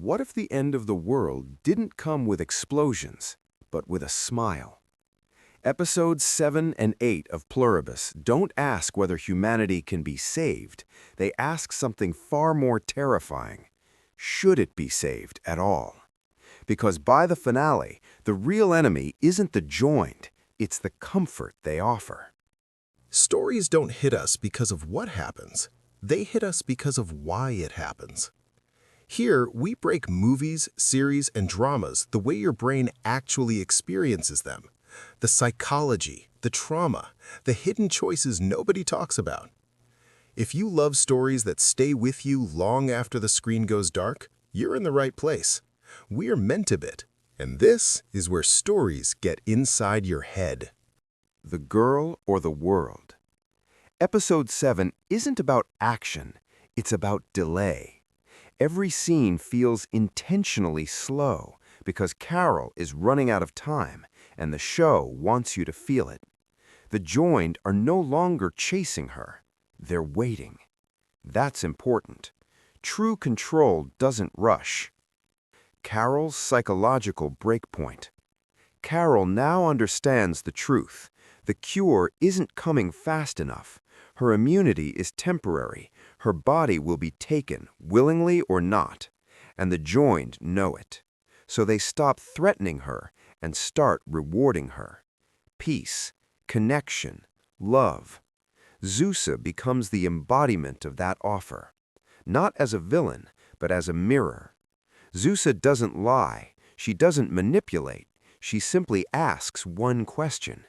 What if the end of the world didn't come with explosions, but with a smile? Episodes 7 and 8 of Pluribus don't ask whether humanity can be saved. They ask something far more terrifying. Should it be saved at all? Because by the finale, the real enemy isn't the joined, it's the comfort they offer. Stories don't hit us because of what happens. They hit us because of why it happens. Here, we break movies, series, and dramas the way your brain actually experiences them. The psychology, the trauma, the hidden choices nobody talks about. If you love stories that stay with you long after the screen goes dark, you're in the right place. We're Mentebit, and this is where stories get inside your head. The girl or the world. Episode 7 isn't about action, it's about delay. Every scene feels intentionally slow because Carol is running out of time and the show wants you to feel it. The joined are no longer chasing her, they're waiting. That's important. True control doesn't rush. Carol's psychological breakpoint. Carol now understands the truth. The cure isn't coming fast enough. Her immunity is temporary. Her body will be taken, willingly or not. And the joined know it. So they stop threatening her and start rewarding her. Peace, connection, love. Zusa becomes the embodiment of that offer. Not as a villain, but as a mirror. Zusa doesn't lie. She doesn't manipulate. She simply asks one question.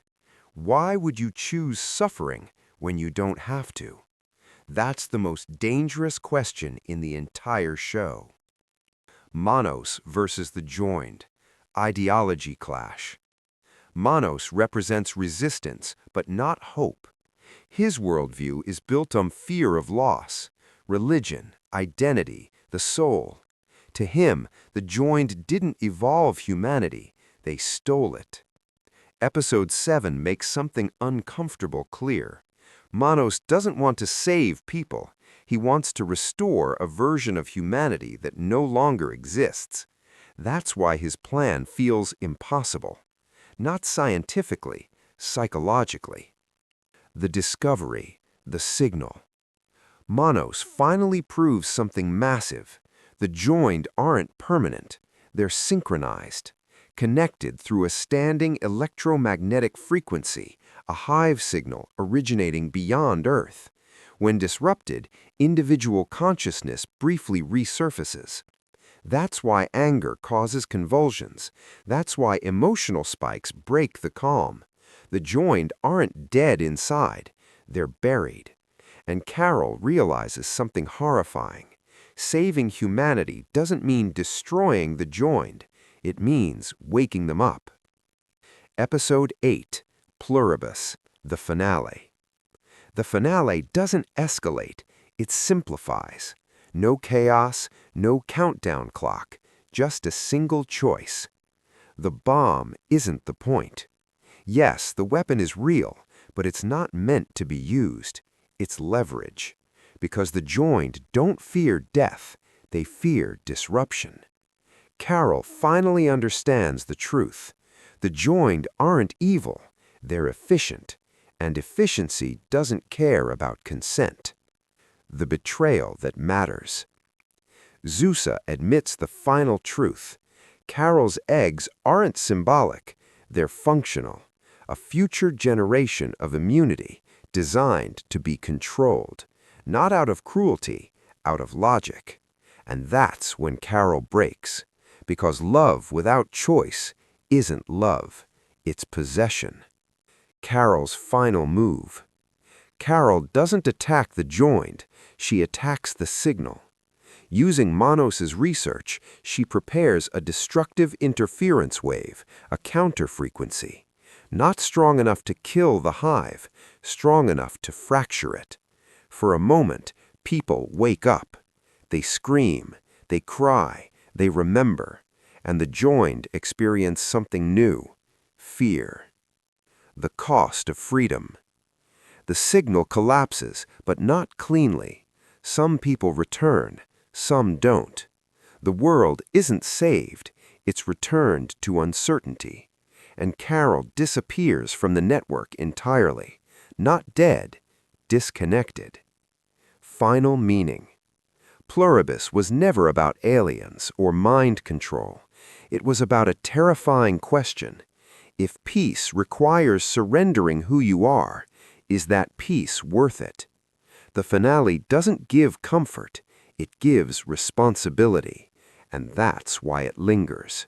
Why would you choose suffering when you don't have to? That's the most dangerous question in the entire show. Monos versus the joined. Ideology clash. Monos represents resistance, but not hope. His worldview is built on fear of loss, religion, identity, the soul. To him, the joined didn't evolve humanity, they stole it. Episode 7 makes something uncomfortable clear. Monos doesn't want to save people. He wants to restore a version of humanity that no longer exists. That's why his plan feels impossible. Not scientifically, psychologically. The discovery, the signal. Monos finally proves something massive. The joined aren't permanent. They're synchronized. Connected through a standing electromagnetic frequency, a hive signal originating beyond Earth. When disrupted, individual consciousness briefly resurfaces. That's why anger causes convulsions. That's why emotional spikes break the calm. The joined aren't dead inside. They're buried. And Carol realizes something horrifying. Saving humanity doesn't mean destroying the joined. It means waking them up. Episode 8, Pluribus, the finale. The finale doesn't escalate, it simplifies. No chaos, no countdown clock, just a single choice. The bomb isn't the point. Yes, the weapon is real, but it's not meant to be used. It's leverage. Because the joined don't fear death, they fear disruption. Carol finally understands the truth. The joined aren't evil, they're efficient, and efficiency doesn't care about consent. The betrayal that matters. Zusa admits the final truth. Carol's eggs aren't symbolic, they're functional. A future generation of immunity designed to be controlled, not out of cruelty, out of logic. And that's when Carol breaks. Because love without choice isn't love, it's possession. Carol's final move. Carol doesn't attack the joined, she attacks the signal. Using Monos's research, she prepares a destructive interference wave, a counter-frequency. Not strong enough to kill the hive, strong enough to fracture it. For a moment, people wake up. They scream, they cry, they remember, and the joined experience something new, fear. The cost of freedom. The signal collapses, but not cleanly. Some people return, some don't. The world isn't saved, it's returned to uncertainty. And Carol disappears from the network entirely. Not dead, disconnected. Final meaning. Pluribus was never about aliens or mind control. It was about a terrifying question. If peace requires surrendering who you are, is that peace worth it? The finale doesn't give comfort, it gives responsibility, and that's why it lingers.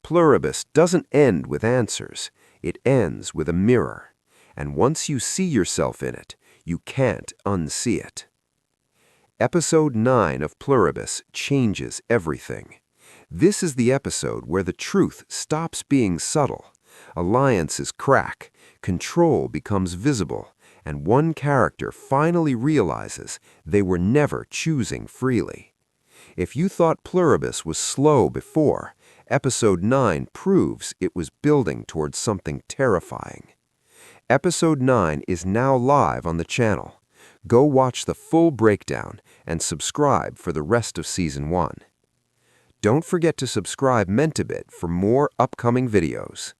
Pluribus doesn't end with answers, it ends with a mirror, and once you see yourself in it, you can't unsee it. Episode 9 of Pluribus changes everything. This is the episode where the truth stops being subtle, alliances crack, control becomes visible, and one character finally realizes they were never choosing freely. If you thought Pluribus was slow before, Episode 9 proves it was building towards something terrifying. Episode 9 is now live on the channel. Go watch the full breakdown and subscribe for the rest of Season 1. Don't forget to subscribe Mentebit for more upcoming videos.